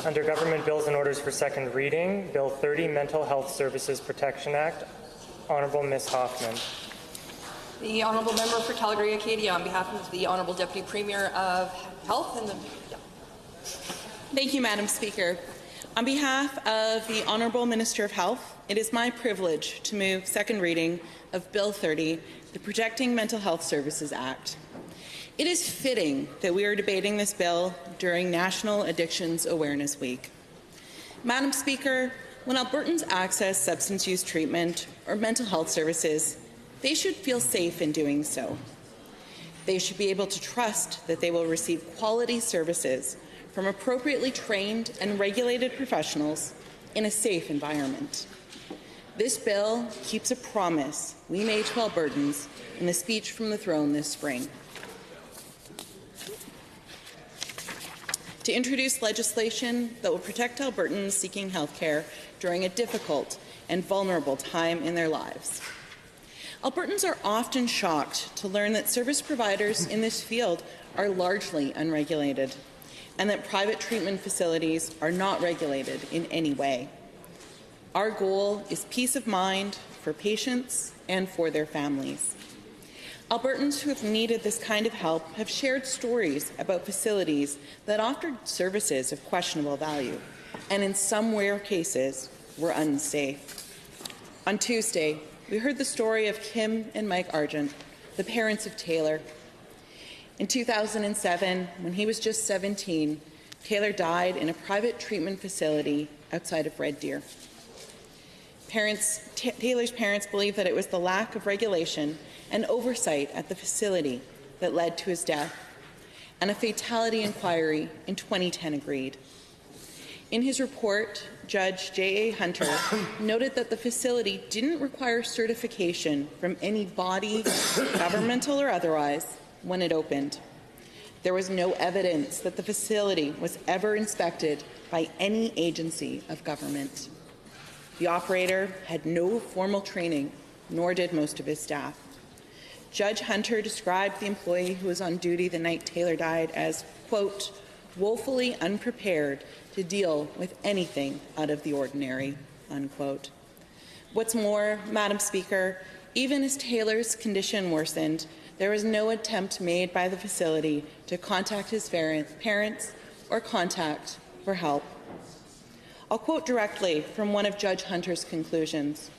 Under Government Bills and Orders for second reading, Bill 30, Mental Health Services Protection Act. Honourable Ms. Hoffman. The Honourable Member for Calgary-Acadia, on behalf of the Honourable Deputy Premier of Health and the... Thank you, Madam Speaker. On behalf of the Honourable Minister of Health, it is my privilege to move second reading of Bill 30, the Protecting Mental Health Services Act. It is fitting that we are debating this bill during National Addictions Awareness Week. Madam Speaker, when Albertans access substance use treatment or mental health services, they should feel safe in doing so. They should be able to trust that they will receive quality services from appropriately trained and regulated professionals in a safe environment. This bill keeps a promise we made to Albertans in a speech from the throne this spring. To introduce legislation that will protect Albertans seeking health care during a difficult and vulnerable time in their lives. Albertans are often shocked to learn that service providers in this field are largely unregulated and that private treatment facilities are not regulated in any way. Our goal is peace of mind for patients and for their families. Albertans who have needed this kind of help have shared stories about facilities that offered services of questionable value and in some rare cases were unsafe. On Tuesday, we heard the story of Kim and Mike Argent, the parents of Taylor. In 2007, when he was just 17, Taylor died in a private treatment facility outside of Red Deer. Taylor's parents believe that it was the lack of regulation and oversight at the facility that led to his death, and a fatality inquiry in 2010 agreed. In his report, Judge J.A. Hunter noted that the facility didn't require certification from any body, governmental or otherwise, when it opened. There was no evidence that the facility was ever inspected by any agency of government. The operator had no formal training, nor did most of his staff. Judge Hunter described the employee who was on duty the night Taylor died as, quote, woefully unprepared to deal with anything out of the ordinary, unquote. What's more, Madam Speaker, even as Taylor's condition worsened, there was no attempt made by the facility to contact his parents or contact for help. I'll quote directly from one of Judge Hunter's conclusions,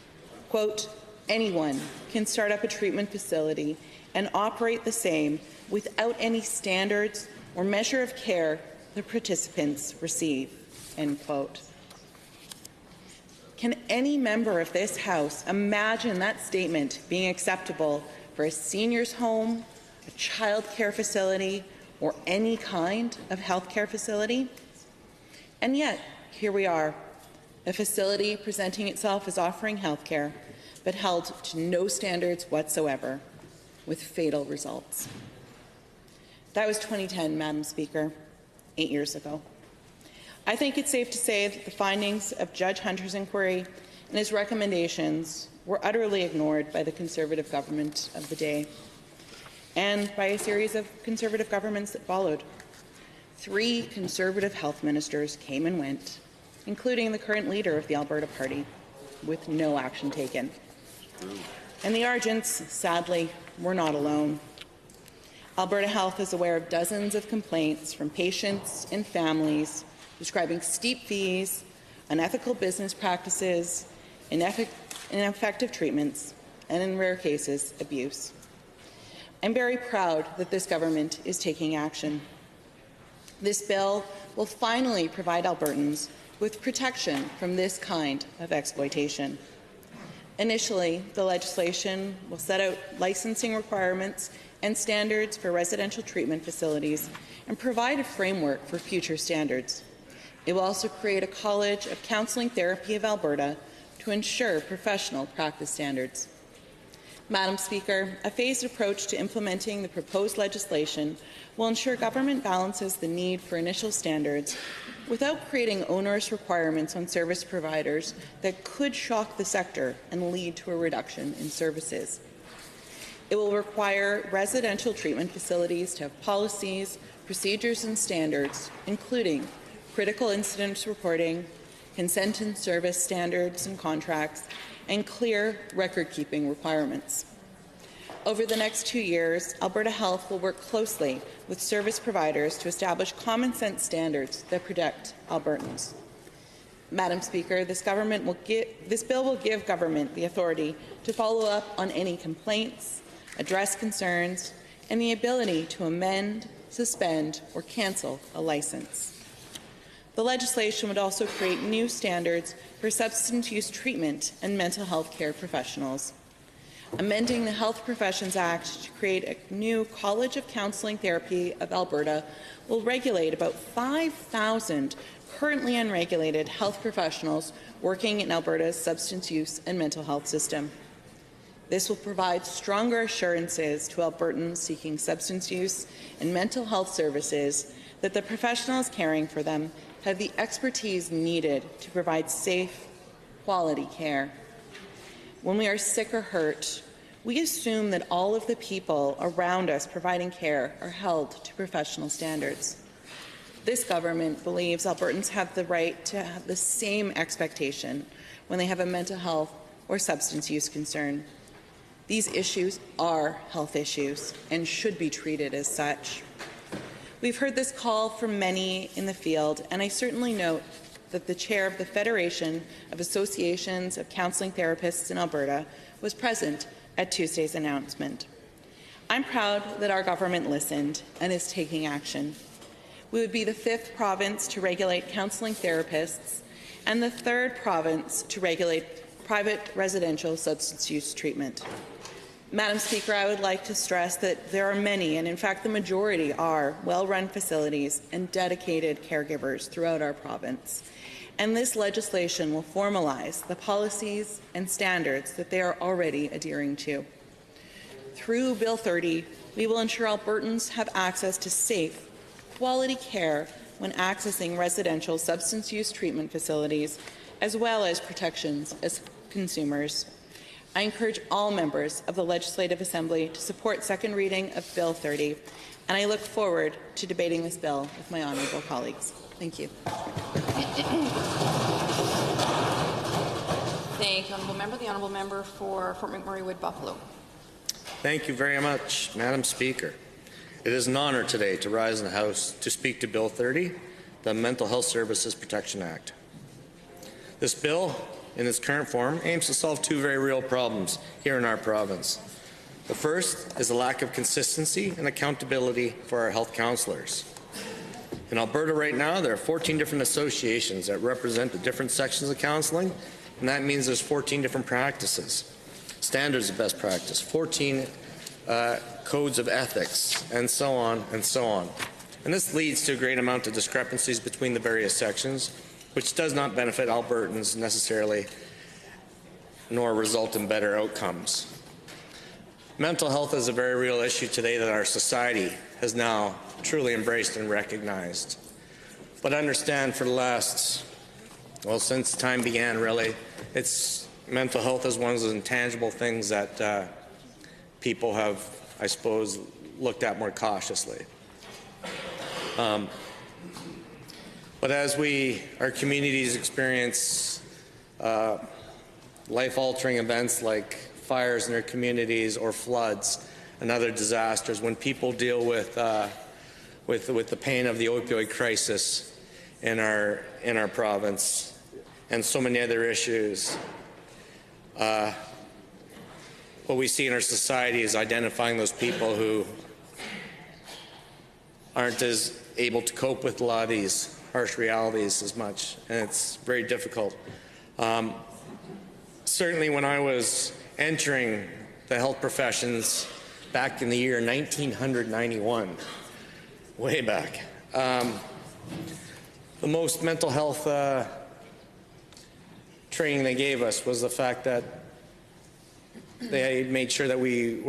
quote, anyone can start up a treatment facility and operate the same without any standards or measure of care the participants receive, end quote. Can any member of this House imagine that statement being acceptable for a senior's home, a child care facility, or any kind of health care facility? And yet, here we are, a facility presenting itself as offering health care, but held to no standards whatsoever, with fatal results. That was 2010, Madam Speaker, 8 years ago. I think it's safe to say that the findings of Judge Hunter's inquiry and his recommendations were utterly ignored by the Conservative government of the day and by a series of Conservative governments that followed. 3 Conservative health ministers came and went, including the current leader of the Alberta Party, with no action taken. And the Argents, sadly, were not alone. Alberta Health is aware of dozens of complaints from patients and families describing steep fees, unethical business practices, ineffective treatments, and in rare cases, abuse. I'm very proud that this government is taking action. This bill will finally provide Albertans with protection from this kind of exploitation. Initially, the legislation will set out licensing requirements and standards for residential treatment facilities and provide a framework for future standards. It will also create a College of Counselling Therapy of Alberta to ensure professional practice standards. Madam Speaker, a phased approach to implementing the proposed legislation will ensure government balances the need for initial standards without creating onerous requirements on service providers that could shock the sector and lead to a reduction in services. It will require residential treatment facilities to have policies, procedures and standards, including critical incidents reporting, consent and service standards and contracts, and clear record-keeping requirements. Over the next 2 years, Alberta Health will work closely with service providers to establish common-sense standards that protect Albertans. Madam Speaker, this bill will give government the authority to follow up on any complaints, address concerns, and the ability to amend, suspend, or cancel a license. The legislation would also create new standards for substance use treatment and mental health care professionals. Amending the Health Professions Act to create a new College of Counselling Therapy of Alberta will regulate about 5,000 currently unregulated health professionals working in Alberta's substance use and mental health system. This will provide stronger assurances to Albertans seeking substance use and mental health services that the professionals caring for them have the expertise needed to provide safe, quality care. When we are sick or hurt, we assume that all of the people around us providing care are held to professional standards. This government believes Albertans have the right to have the same expectation when they have a mental health or substance use concern. These issues are health issues and should be treated as such. We've heard this call from many in the field, and I certainly note that the chair of the Federation of Associations of Counselling Therapists in Alberta was present at Tuesday's announcement. I'm proud that our government listened and is taking action. We would be the 5th province to regulate counselling therapists and the 3rd province to regulate private residential substance use treatment. Madam Speaker, I would like to stress that there are many, and in fact the majority are, well-run facilities and dedicated caregivers throughout our province. And this legislation will formalize the policies and standards that they are already adhering to. Through Bill 30, we will ensure Albertans have access to safe, quality care when accessing residential substance use treatment facilities, as well as protections as consumers. I encourage all members of the Legislative Assembly to support second reading of Bill 30, and I look forward to debating this bill with my honourable colleagues. Thank you. Thank you, Honourable Member. The Honourable Member for Fort McMurray Wood Buffalo. Thank you very much, Madam Speaker. It is an honour today to rise in the House to speak to Bill 30, the Mental Health Services Protection Act. This bill, in its current form, aims to solve 2 very real problems here in our province. The first is the lack of consistency and accountability for our health counsellors. In Alberta right now, there are 14 different associations that represent the different sections of counselling, and that means there's 14 different practices, standards of best practice, 14 codes of ethics, and so on and so on. And this leads to a great amount of discrepancies between the various sections, which does not benefit Albertans necessarily, nor result in better outcomes. Mental health is a very real issue today that our society has now truly embraced and recognized. But understand for the last, well, since time began really, mental health is one of those intangible things that people have, I suppose, looked at more cautiously. But as our communities experience life-altering events like fires in their communities or floods and other disasters, when people deal with the pain of the opioid crisis in our province and so many other issues, what we see in our society is identifying those people who aren't as able to cope with a lot of these harsh realities as much, and it's very difficult. Certainly when I was entering the health professions back in the year 1991, way back, the most mental health training they gave us was the fact that they made sure that we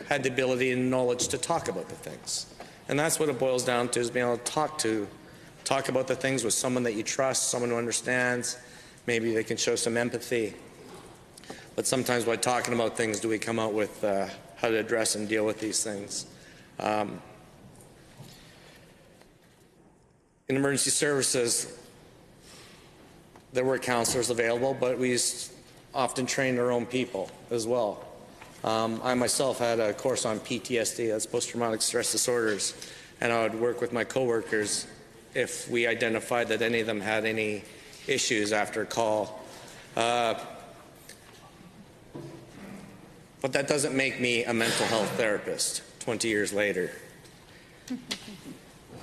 had the ability and knowledge to talk about the things. And that's what it boils down to, is being able to talk about the things with someone that you trust, someone who understands. Maybe they can show some empathy. But sometimes by talking about things do we come out with how to address and deal with these things. in emergency services, there were counselors available, but we often trained our own people as well. I myself had a course on PTSD, that's post-traumatic stress disorders, and I would work with my coworkers if we identified that any of them had any issues after a call. But that doesn't make me a mental health therapist 20 years later.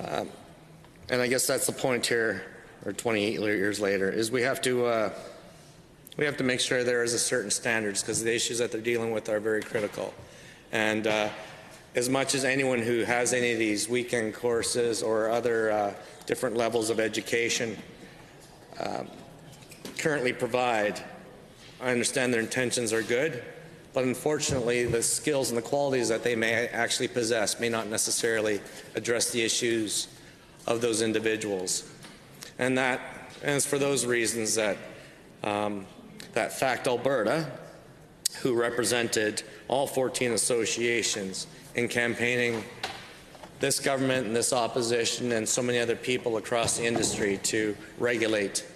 And I guess that's the point here, or 28 years later, is we have to make sure there is a certain standards, because the issues that they're dealing with are very critical. And as much as anyone who has any of these weekend courses or other different levels of education currently provide, I understand their intentions are good, but unfortunately the skills and the qualities that they may actually possess may not necessarily address the issues of those individuals. And it's for those reasons that that FACT Alberta, who represented all 14 associations in campaigning this government and this opposition and so many other people across the industry to regulate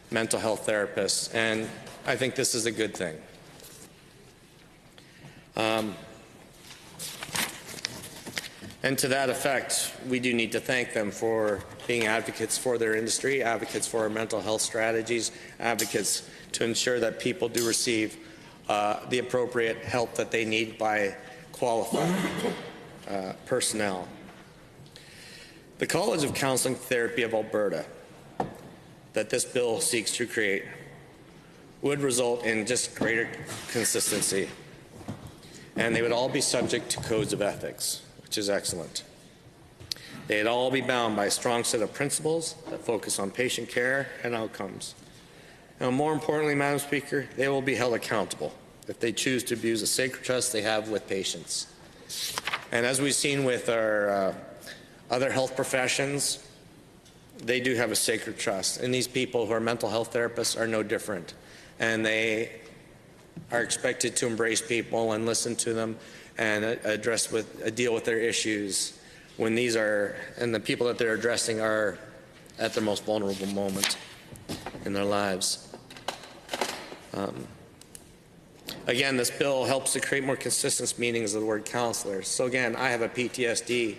mental health therapists. And I think this is a good thing. And to that effect, we do need to thank them for being advocates for their industry, advocates for our mental health strategies, advocates to ensure that people do receive the appropriate help that they need by qualified personnel. The College of Counseling Therapy of Alberta that this bill seeks to create would result in just greater consistency, and they would all be subject to codes of ethics, which is excellent. They'd all be bound by a strong set of principles that focus on patient care and outcomes. And more importantly, Madam Speaker, they will be held accountable if they choose to abuse the sacred trust they have with patients. And as we've seen with our other health professions, they do have a sacred trust. And these people who are mental health therapists are no different. And they are expected to embrace people and listen to them and deal with their issues when these are, and the people that they're addressing are at their most vulnerable moment in their lives. Again, this bill helps to create more consistent meanings of the word counselor. So again, I have a PTSD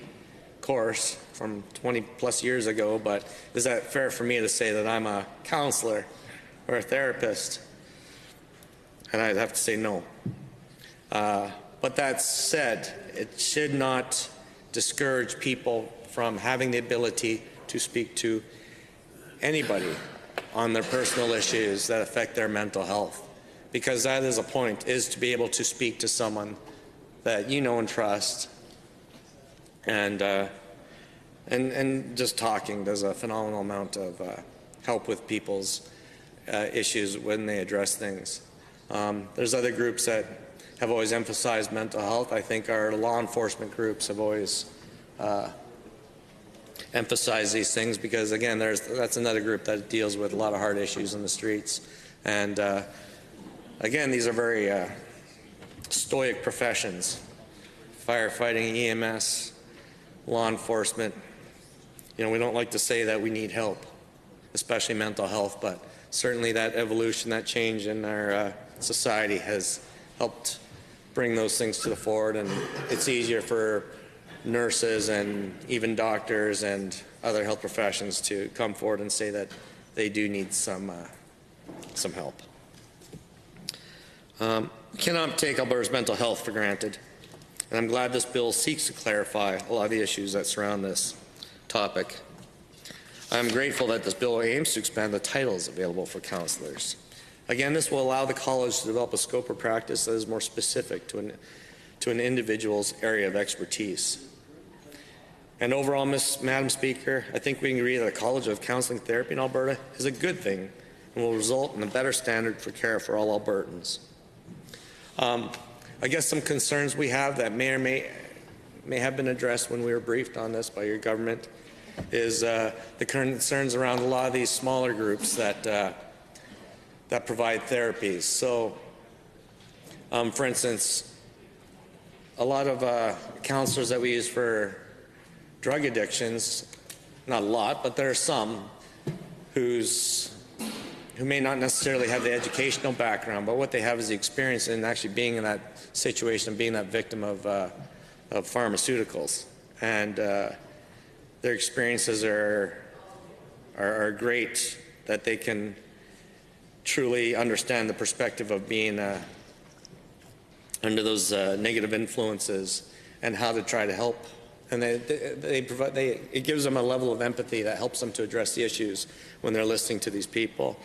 course from 20 plus years ago, but is that fair for me to say that I'm a counselor or a therapist? And I'd have to say no. But that said, it should not discourage people from having the ability to speak to anybody on their personal issues that affect their mental health. Because that is a point, is to be able to speak to someone that you know and trust. And just talking does a phenomenal amount of help with people's issues when they address things. There's other groups that have always emphasized mental health. I think our law enforcement groups have always emphasized these things because, again, that's another group that deals with a lot of hard issues in the streets. And again, these are very stoic professions. Firefighting, EMS, law enforcement. You know, we don't like to say that we need help, especially mental health, but certainly that evolution, that change in our society has helped bring those things to the forward, and it's easier for nurses and even doctors and other health professions to come forward and say that they do need some help. We cannot take Alberta's mental health for granted, and I'm glad this bill seeks to clarify a lot of the issues that surround this topic. I'm grateful that this bill aims to expand the titles available for counselors. Again, this will allow the college to develop a scope of practice that is more specific to an individual's area of expertise. And overall, Madam Speaker, I think we can agree that the College of Counseling Therapy in Alberta is a good thing and will result in a better standard for care for all Albertans. I guess some concerns we have that may or may have been addressed when we were briefed on this by your government is the concerns around a lot of these smaller groups that provide therapies. So, for instance, a lot of counselors that we use for drug addictions not a lot, but there are some who may not necessarily have the educational background, but what they have is the experience in actually being in that situation, being that victim of pharmaceuticals. And their experiences are great, that they can truly understand the perspective of being under those negative influences and how to try to help. And it gives them a level of empathy that helps them to address the issues when they're listening to these people.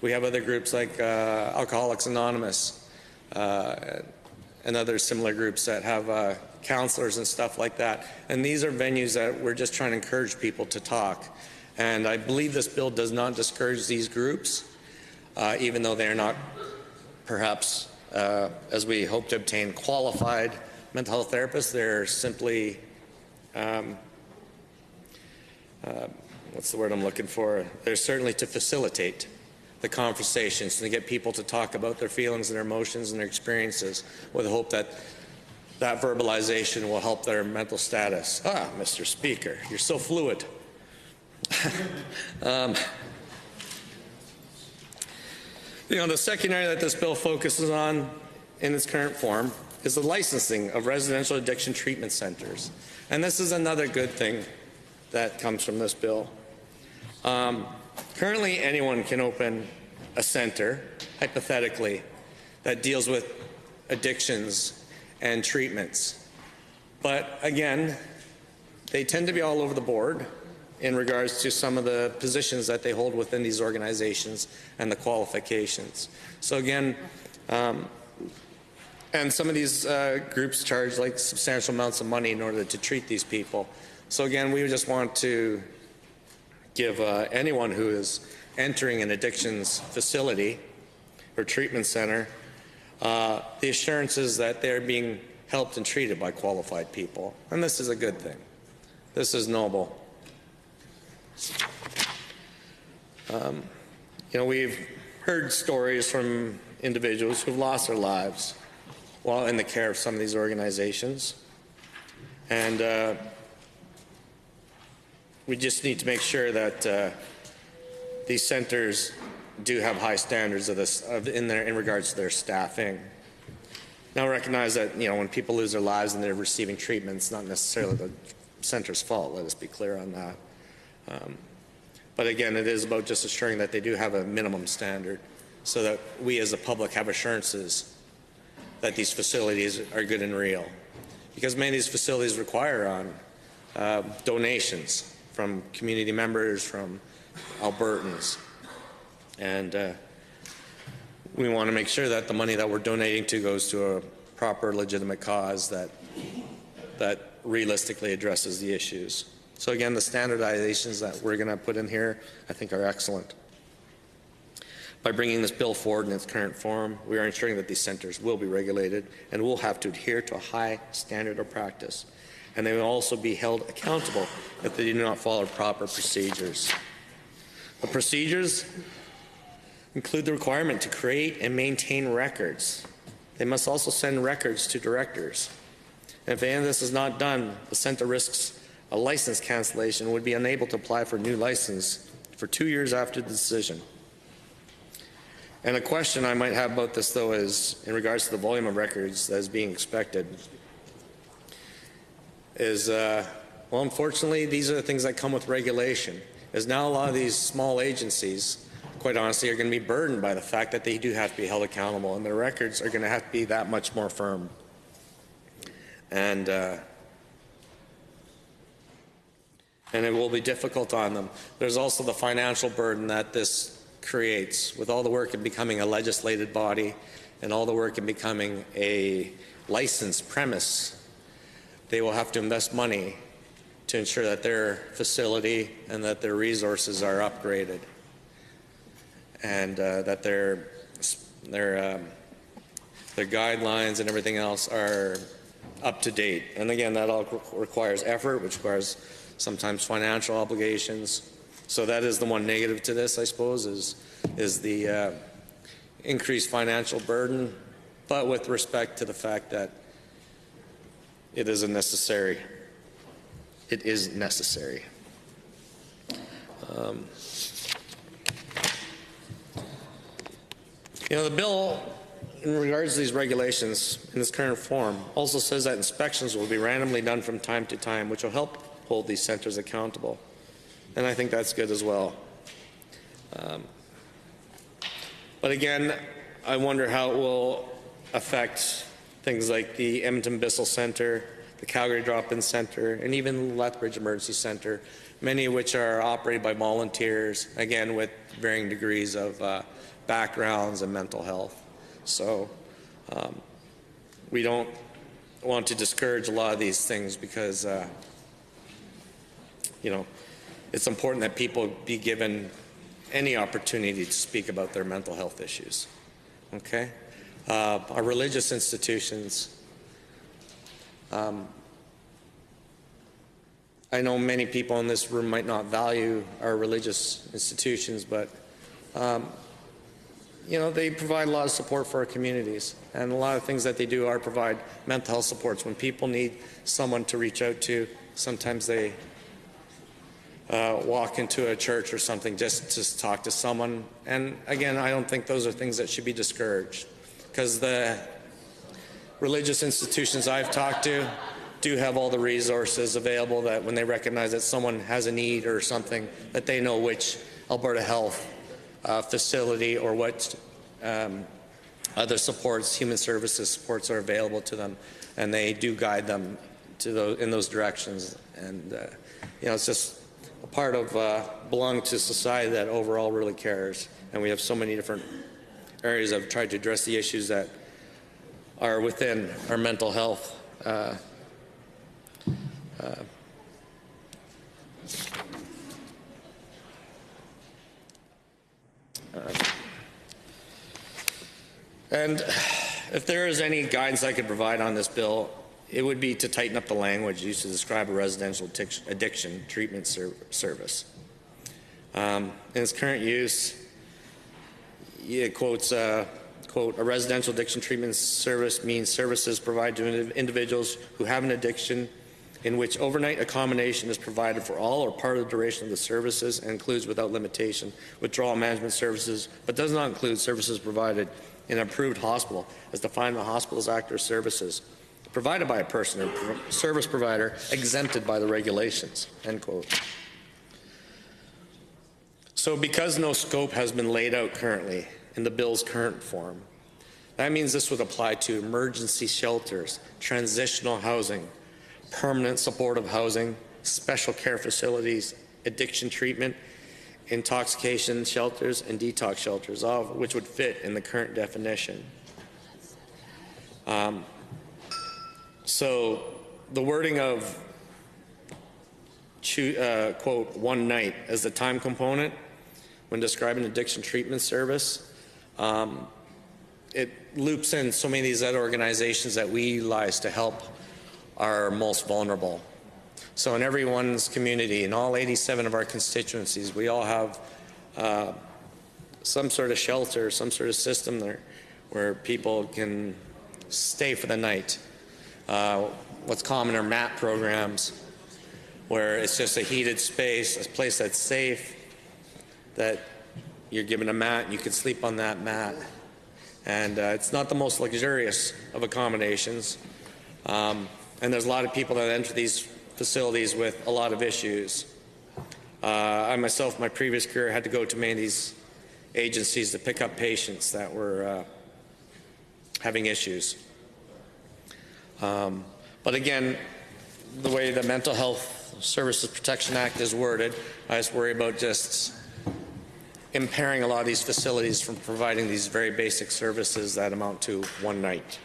We have other groups like Alcoholics Anonymous and other similar groups that have counselors and stuff like that. And these are venues that we're just trying to encourage people to talk. And I believe this bill does not discourage these groups, even though they are not perhaps, as we hope to obtain, qualified mental health therapists. They're simply, what's the word I'm looking for? They're certainly to facilitate the conversations and to get people to talk about their feelings and their emotions and their experiences with the hope that that verbalization will help their mental status. Ah, Mr. Speaker, you're so fluid. The second area that this bill focuses on in its current form is the licensing of residential addiction treatment centers. And this is another good thing that comes from this bill. Currently, anyone can open a center, hypothetically, that deals with addictions and treatments. But again, they tend to be all over the board in regards to some of the positions that they hold within these organizations and the qualifications. So again, and some of these groups charge like substantial amounts of money in order to treat these people. So again, we just want to give anyone who is entering an addictions facility or treatment center the assurances that they're being helped and treated by qualified people. And this is a good thing. This is noble. We've heard stories from individuals who've lost their lives while in the care of some of these organizations. And we just need to make sure that these centers do have high standards in regards to their staffing. Now recognize that when people lose their lives and they're receiving treatment, it's not necessarily the center's fault. Let us be clear on that. But again, it is about just assuring that they do have a minimum standard so that we as a public have assurances that these facilities are good and real. Because many of these facilities require donations from community members, from Albertans. And we want to make sure that the money that we're donating to goes to a proper, legitimate cause that realistically addresses the issues. So again, the standardizations that we're going to put in here, I think, are excellent. By bringing this bill forward in its current form, we are ensuring that these centers will be regulated and will have to adhere to a high standard of practice. And they will also be held accountable if they do not follow proper procedures. The procedures include the requirement to create and maintain records. They must also send records to directors. And if any of this is not done, the center risks a license cancellation and would be unable to apply for a new license for 2 years after the decision. And a question I might have about this, though, is in regards to the volume of records that is being expected is, well, unfortunately, these are the things that come with regulation. Is now a lot of these small agencies, quite honestly, are going to be burdened by the fact that they do have to be held accountable, and their records are going to have to be that much more firm. And it will be difficult on them. There's also the financial burden that this creates with all the work in becoming a legislated body and all the work in becoming a licensed premise. They will have to invest money to ensure that their facility and that their resources are upgraded and that their guidelines and everything else are up to date. And again, that all requires effort, which requires sometimes financial obligations. So that is the one negative to this, I suppose, is the increased financial burden, but with respect to the fact that it is a necessary. it is necessary. The bill, in regards to these regulations in this current form, also says that inspections will be randomly done from time to time, which will help hold these centers accountable. And I think that's good as well. But again, I wonder how it will affect things like the Edmonton-Bissell Centre, the Calgary Drop-In Centre, and even Lethbridge Emergency Centre, many of which are operated by volunteers, again with varying degrees of backgrounds and mental health. So we don't want to discourage a lot of these things because, it's important that people be given any opportunity to speak about their mental health issues. Okay? Our religious institutions, I know many people in this room might not value our religious institutions, but they provide a lot of support for our communities, and a lot of things that they do are provide mental health supports. When people need someone to reach out to, sometimes they walk into a church or something just to talk to someone. And again, I don't think those are things that should be discouraged, because the religious institutions I've talked to do have all the resources available that when they recognize that someone has a need or something, that they know which Alberta Health facility or what other supports, human services supports are available to them, and they do guide them to in those directions. And it's just a part of belonging to society that overall really cares. And we have so many different areas that have tried to address the issues that are within our mental health. And if there is any guidance I could provide on this bill, it would be to tighten up the language used to describe a residential addiction treatment service. In its current use, it quotes, quote, a residential addiction treatment service means services provided to individuals who have an addiction in which overnight accommodation is provided for all or part of the duration of the services and includes without limitation withdrawal management services, but does not include services provided in an approved hospital as defined in the Hospitals Act or services provided by a person or service provider exempted by the regulations, end quote. So because no scope has been laid out currently in the bill's current form, that means this would apply to emergency shelters, transitional housing, permanent supportive housing, special care facilities, addiction treatment, intoxication shelters, and detox shelters, all of which would fit in the current definition. So the wording of, quote, one night as the time component when describing addiction treatment service, it loops in so many of these other organizations that we utilize to help our most vulnerable. So in everyone's community, in all 87 of our constituencies, we all have some sort of shelter, some sort of system there where people can stay for the night. What's common are MAT programs, where it's just a heated space, a place that's safe, that you're given a mat and you can sleep on that mat. And it's not the most luxurious of accommodations. And there's a lot of people that enter these facilities with a lot of issues. I myself, my previous career, had to go to many of these agencies to pick up patients that were having issues. But again, the way the Mental Health Services Protection Act is worded, I just worry about just impairing a lot of these facilities from providing these very basic services that amount to one night,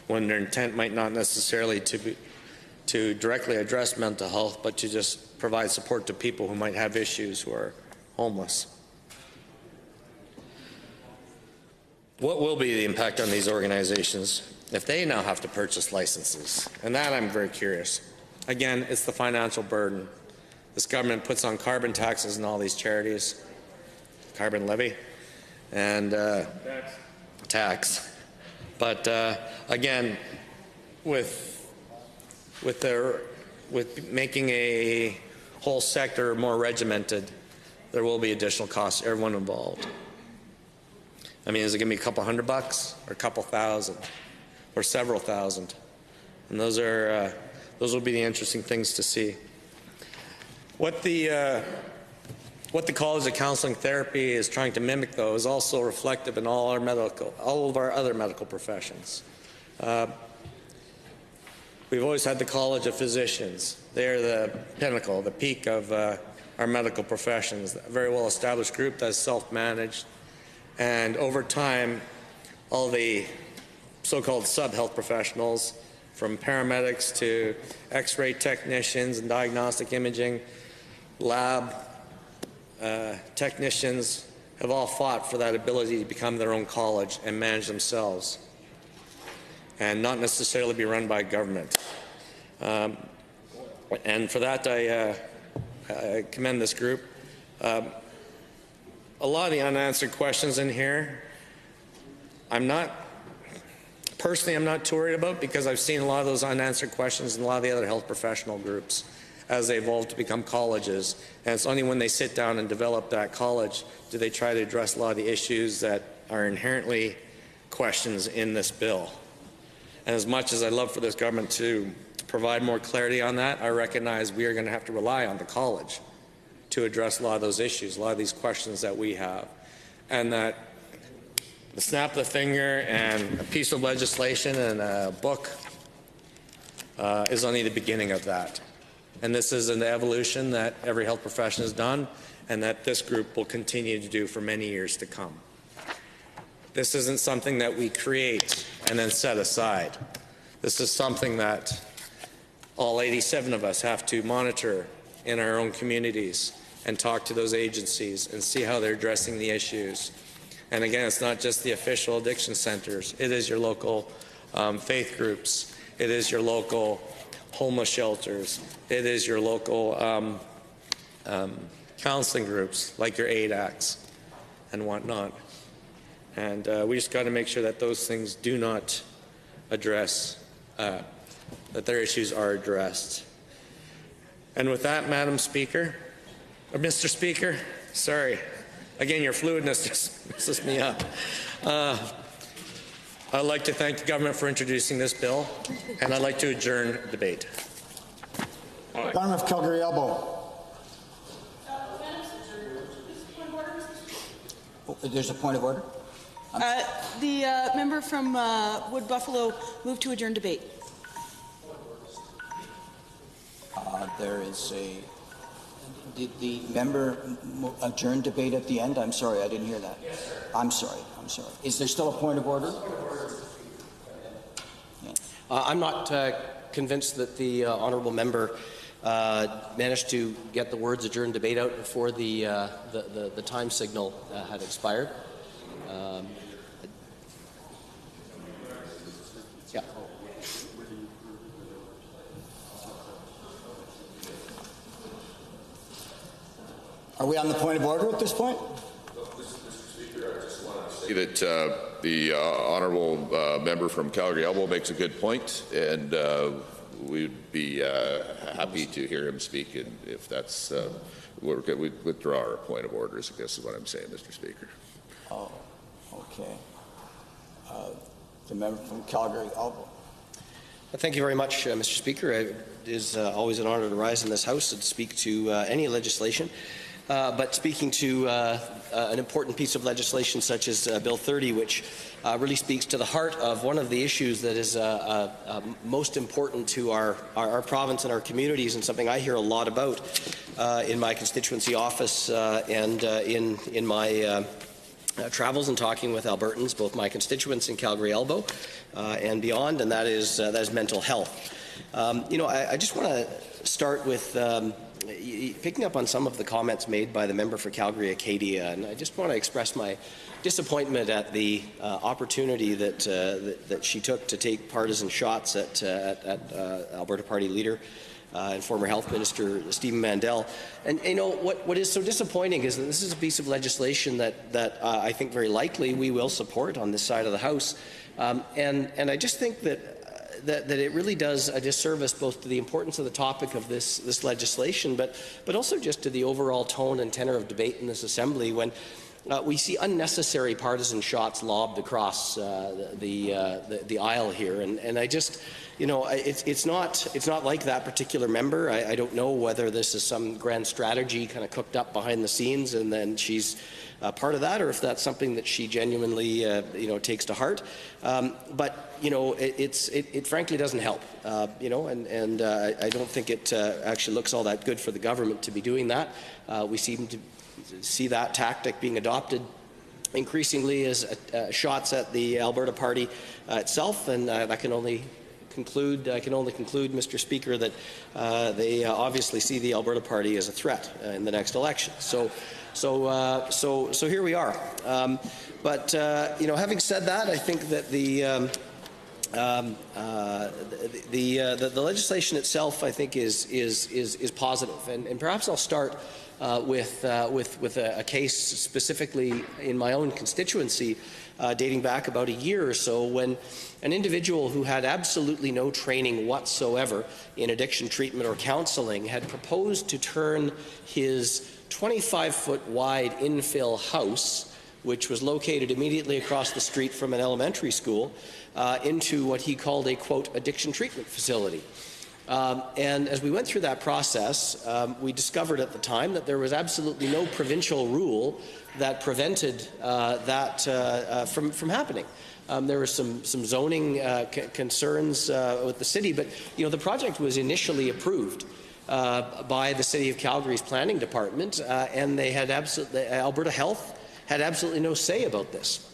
when their intent might not necessarily to directly address mental health, but to just provide support to people who might have issues, who are homeless. What will be the impact on these organizations if they now have to purchase licenses? And that I'm very curious. Again, it's the financial burden. This government puts on carbon taxes and all these charities, carbon levy, and tax. But again, with with making a whole sector more regimented, there will be additional costs, everyone involved. I mean, is it going to be a couple $100 or a couple thousand or several thousand? And those will be the interesting things to see. What the College of Counseling Therapy is trying to mimic, though, is also reflective in all of our other medical professions. We've always had the College of Physicians. They're the pinnacle, the peak of our medical professions. A very well-established group that's self-managed. And over time, all the so-called sub-health professionals, from paramedics to X-ray technicians and diagnostic imaging, lab technicians, have all fought for that ability to become their own college and manage themselves, and not necessarily be run by government. And for that, I commend this group. A lot of the unanswered questions in here, I'm not too worried about, because I've seen a lot of those unanswered questions in a lot of the other health professional groups as they evolve to become colleges. And it's only when they sit down and develop that college do they try to address a lot of the issues that are inherently questions in this bill. And as much as I'd love for this government to provide more clarity on that, I recognize we are going to have to rely on the college to address a lot of those issues, a lot of these questions that we have. And that the snap of the finger and a piece of legislation and a book is only the beginning of that. And this is an evolution that every health profession has done, and that this group will continue to do for many years to come. This isn't something that we create and then set aside. This is something that all 87 of us have to monitor in our own communities and talk to those agencies and see how they're addressing the issues. And again, it's not just the official addiction centers. It is your local faith groups. It is your local homeless shelters. It is your local counseling groups, like your ADACs and whatnot. And we just got to make sure that those things do not address, that their issues are addressed. And with that, Madam Speaker, or Mr. Speaker, sorry. Again, your fluidness just messes me up. I'd like to thank the government for introducing this bill, and I'd like to adjourn debate. Government of Calgary Elbow. There's a point of order. The member from Wood Buffalo moved to adjourn debate. There is a. Did the member adjourn debate at the end? I'm sorry, I didn't hear that. Yes, sir. I'm sorry. Is there still a point of order? Yeah. I'm not convinced that the honourable member managed to get the words adjourn debate out before the time signal had expired. Yeah. Are we on the point of order at this point? Mr. Speaker, I just want to say that the honourable member from Calgary Elbow makes a good point, and we'd be happy to hear him speak. And if that's, we withdraw our point of order, I guess is what I'm saying, Mr. Speaker. Oh, okay. The member from Calgary Elbow. Thank you very much, Mr. Speaker. It is always an honour to rise in this House and speak to any legislation. But speaking to an important piece of legislation such as Bill 30, which really speaks to the heart of one of the issues that is most important to our province and our communities, and something I hear a lot about in my constituency office and in my travels and talking with Albertans, both my constituents in Calgary Elbow and beyond, and that is mental health. I just want to start with picking up on some of the comments made by the member for Calgary Acadia, and I just want to express my disappointment at the opportunity that she took to take partisan shots at Alberta Party leader and former Health Minister Stephen Mandel. And what is so disappointing is that this is a piece of legislation that I think very likely we will support on this side of the House, and I just think that that it really does a disservice both to the importance of the topic of this legislation, but also just to the overall tone and tenor of debate in this Assembly when we see unnecessary partisan shots lobbed across the aisle here, and I just, it's not like that particular member. I don't know whether this is some grand strategy kind of cooked up behind the scenes, and then she's part of that, or if that's something that she genuinely, takes to heart. But it frankly doesn't help, and I don't think it actually looks all that good for the government to be doing that. We seem to see that tactic being adopted increasingly as shots at the Alberta Party itself, and I can only conclude, Mr. Speaker, that they obviously see the Alberta Party as a threat in the next election. So here we are. But having said that, I think that the legislation itself, I think, is positive, and perhaps I'll start with a case specifically in my own constituency, dating back about a year or so, when an individual who had absolutely no training whatsoever in addiction treatment or counseling had proposed to turn his 25-foot wide infill house, which was located immediately across the street from an elementary school, into what he called a, quote, addiction treatment facility. And as we went through that process, we discovered at the time that there was absolutely no provincial rule that prevented that from happening. There were some zoning concerns with the city, but the project was initially approved by the City of Calgary's planning department, and they had Alberta Health had absolutely no say about this.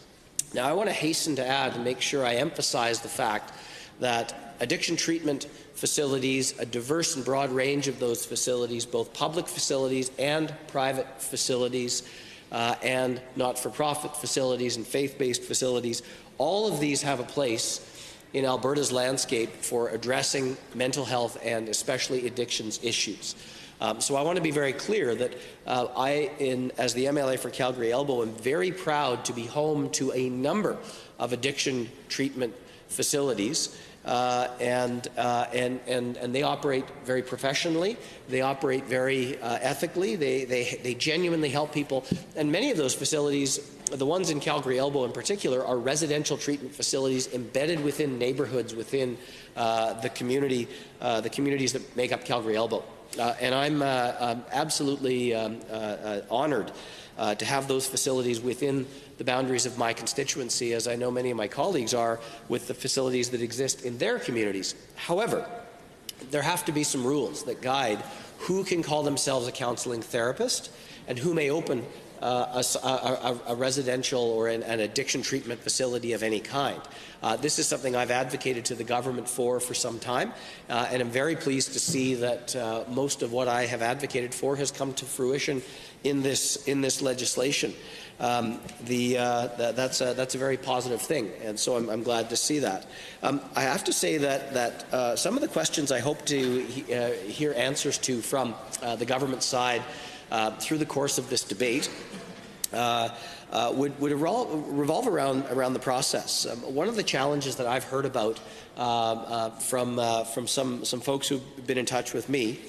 Now, I want to hasten to add and make sure I emphasize the fact that addiction treatment facilities, a diverse and broad range of those facilities, both public facilities and private facilities, and not-for-profit facilities and faith-based facilities, all of these have a place in Alberta's landscape for addressing mental health and especially addictions issues. So I want to be very clear that as the MLA for Calgary Elbow, am very proud to be home to a number of addiction treatment facilities. And they operate very professionally. They operate very ethically. They genuinely help people. And many of those facilities, the ones in Calgary Elbow in particular, are residential treatment facilities embedded within neighbourhoods within the communities that make up Calgary Elbow. And I'm absolutely honoured to have those facilities within the boundaries of my constituency, as I know many of my colleagues are with the facilities that exist in their communities. However, there have to be some rules that guide who can call themselves a counselling therapist and who may open a residential or an addiction treatment facility of any kind. This is something I've advocated to the government for some time, and I'm very pleased to see that most of what I have advocated for has come to fruition in this legislation. That's a very positive thing, and so I'm glad to see that. I have to say that some of the questions I hope to hear answers to from the government side through the course of this debate would revolve around the process. One of the challenges that I've heard about from some folks who've been in touch with me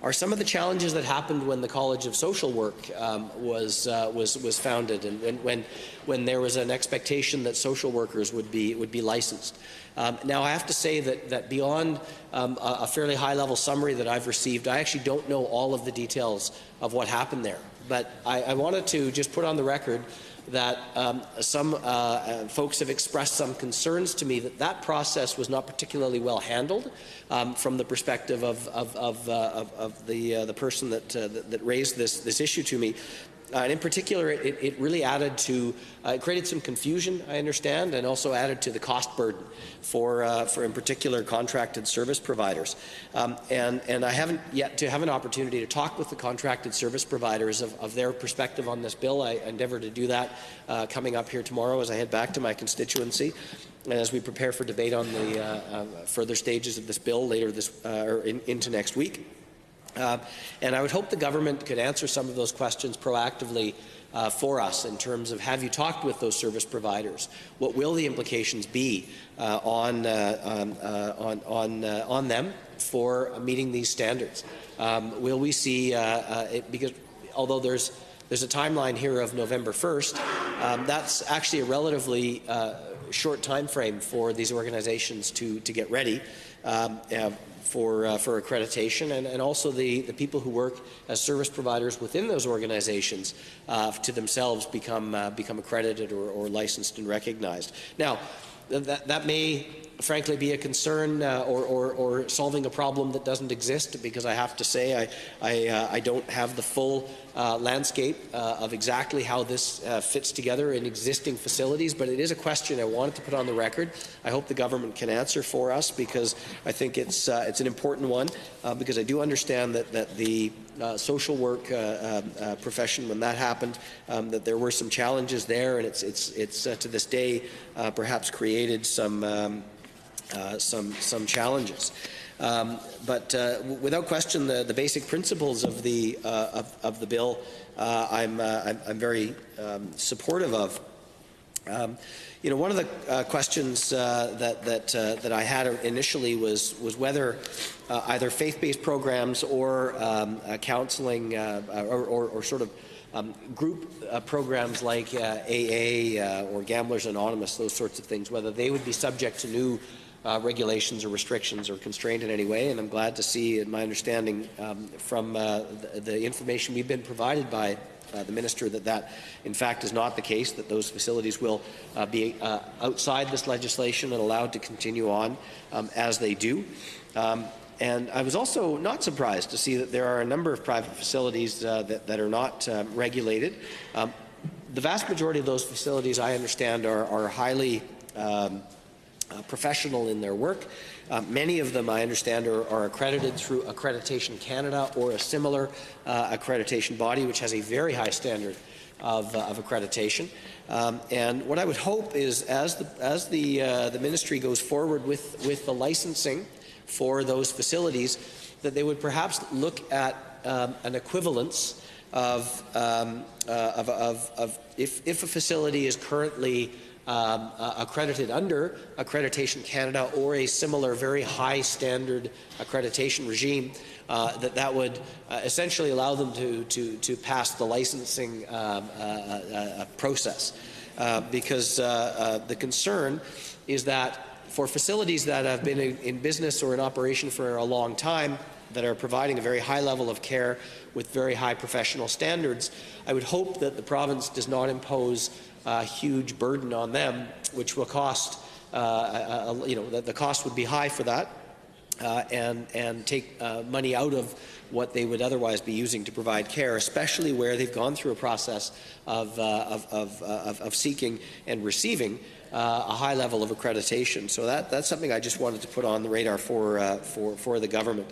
are some of the challenges that happened when the College of Social Work was founded, and when there was an expectation that social workers would be licensed. Now, I have to say that beyond a fairly high-level summary that I've received, I actually don't know all of the details of what happened there. But I wanted to just put on the record that some folks have expressed some concerns to me that process was not particularly well handled from the perspective of the person that raised this issue to me. And in particular, it really added to, it created some confusion, I understand, and also added to the cost burden for in particular, contracted service providers. And I haven't yet to have an opportunity to talk with the contracted service providers of their perspective on this bill. I endeavour to do that coming up here tomorrow as I head back to my constituency, and as we prepare for debate on the further stages of this bill later into next week. And I would hope the government could answer some of those questions proactively for us in terms of, have you talked with those service providers? What will the implications be on them for meeting these standards? Will we see, because although there's a timeline here of November 1st, that's actually a relatively short time frame for these organizations to get ready for accreditation, and also the people who work as service providers within those organizations to themselves become accredited or licensed and recognized. Now, that may frankly be a concern or solving a problem that doesn't exist, because I have to say I don't have the full landscape of exactly how this fits together in existing facilities, but it is a question I wanted to put on the record. I hope the government can answer for us, because I think it's an important one, because I do understand that the social work profession, when that happened, that there were some challenges there, and it's to this day perhaps created some challenges. But without question, the basic principles of the bill, I'm very supportive of. One of the questions that I had initially was whether either faith-based programs or counseling or sort of group programs like AA or Gamblers Anonymous, those sorts of things, whether they would be subject to new regulations or restrictions or constrained in any way. And I'm glad to see, in my understanding from the information we've been provided by the Minister, that in fact is not the case, that those facilities will be outside this legislation and allowed to continue on as they do. And I was also not surprised to see that there are a number of private facilities that are not regulated. The vast majority of those facilities, I understand, are highly professional in their work. Many of them, I understand, are accredited through Accreditation Canada or a similar accreditation body, which has a very high standard of accreditation. And what I would hope is, as the ministry goes forward with the licensing for those facilities, that they would perhaps look at an equivalence of if a facility is currently accredited under Accreditation Canada or a similar very high standard accreditation regime, that would essentially allow them to pass the licensing process. Because the concern is that for facilities that have been in business or in operation for a long time, that are providing a very high level of care with very high professional standards, I would hope that the province does not impose a huge burden on them, which will cost, the cost would be high for that, and take money out of what they would otherwise be using to provide care, especially where they've gone through a process of seeking and receiving a high level of accreditation. So that's something I just wanted to put on the radar for the government.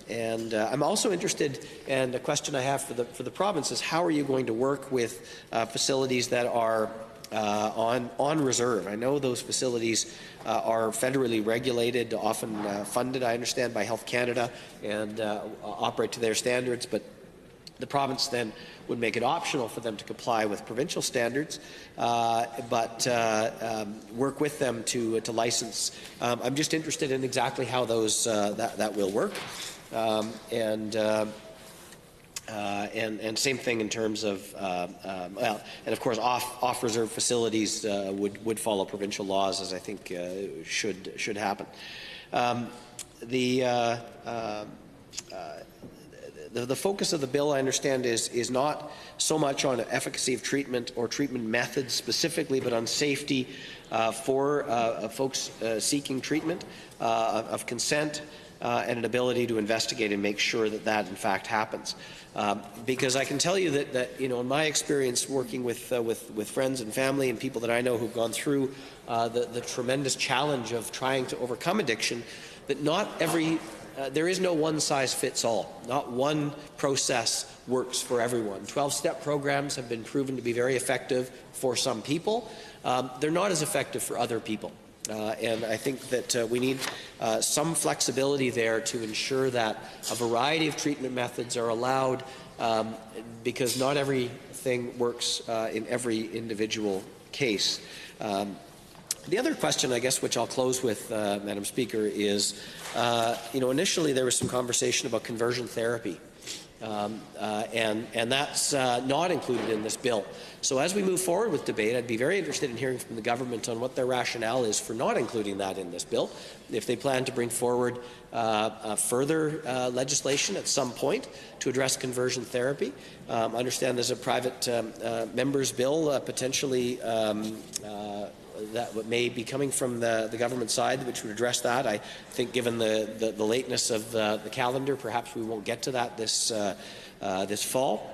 And I'm also interested, and a question I have for the province is, how are you going to work with facilities that are on reserve? I know those facilities are federally regulated, often funded, I understand, by Health Canada, and operate to their standards, but the province then would make it optional for them to comply with provincial standards, but work with them to license. I'm just interested in exactly how those that will work. And same thing in terms of, well, and of course off-reserve facilities would follow provincial laws, as I think should happen. The focus of the bill, I understand, is not so much on efficacy of treatment or treatment methods specifically, but on safety for folks seeking treatment, of consent, and an ability to investigate and make sure that in fact happens. Because I can tell you that in my experience working with friends and family and people that I know who've gone through the tremendous challenge of trying to overcome addiction, that not every there is no one-size-fits-all. Not one process works for everyone. 12-step programs have been proven to be very effective for some people. They're not as effective for other people. And I think that we need some flexibility there to ensure that a variety of treatment methods are allowed because not everything works in every individual case. The other question, I guess, which I'll close with, Madam Speaker, is, initially there was some conversation about conversion therapy, and that's not included in this bill. So as we move forward with debate, I'd be very interested in hearing from the government on what their rationale is for not including that in this bill. If they plan to bring forward further legislation at some point to address conversion therapy. I understand there's a private member's bill potentially that may be coming from the government side, which would address that. I think, given the lateness of the calendar, perhaps we won't get to that this fall.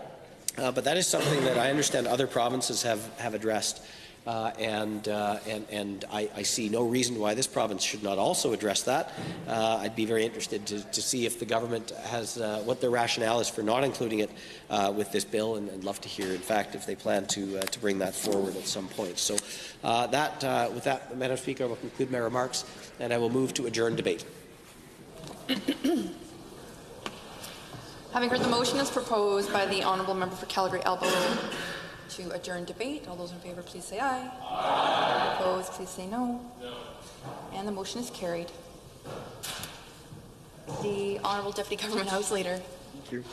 But that is something that I understand other provinces have addressed, and I see no reason why this province should not also address that. I'd be very interested to see if the government has what their rationale is for not including it with this bill, and love to hear, in fact, if they plan to bring that forward at some point. So with that, Madam Speaker, I will conclude my remarks, and I will move to adjourn debate. Having heard the motion as proposed by the honourable member for Calgary-Elbow to adjourn debate, all those in favour please say aye. Aye. Opposed please say no. No. And the motion is carried. The Honourable Deputy Government House Leader. Thank you.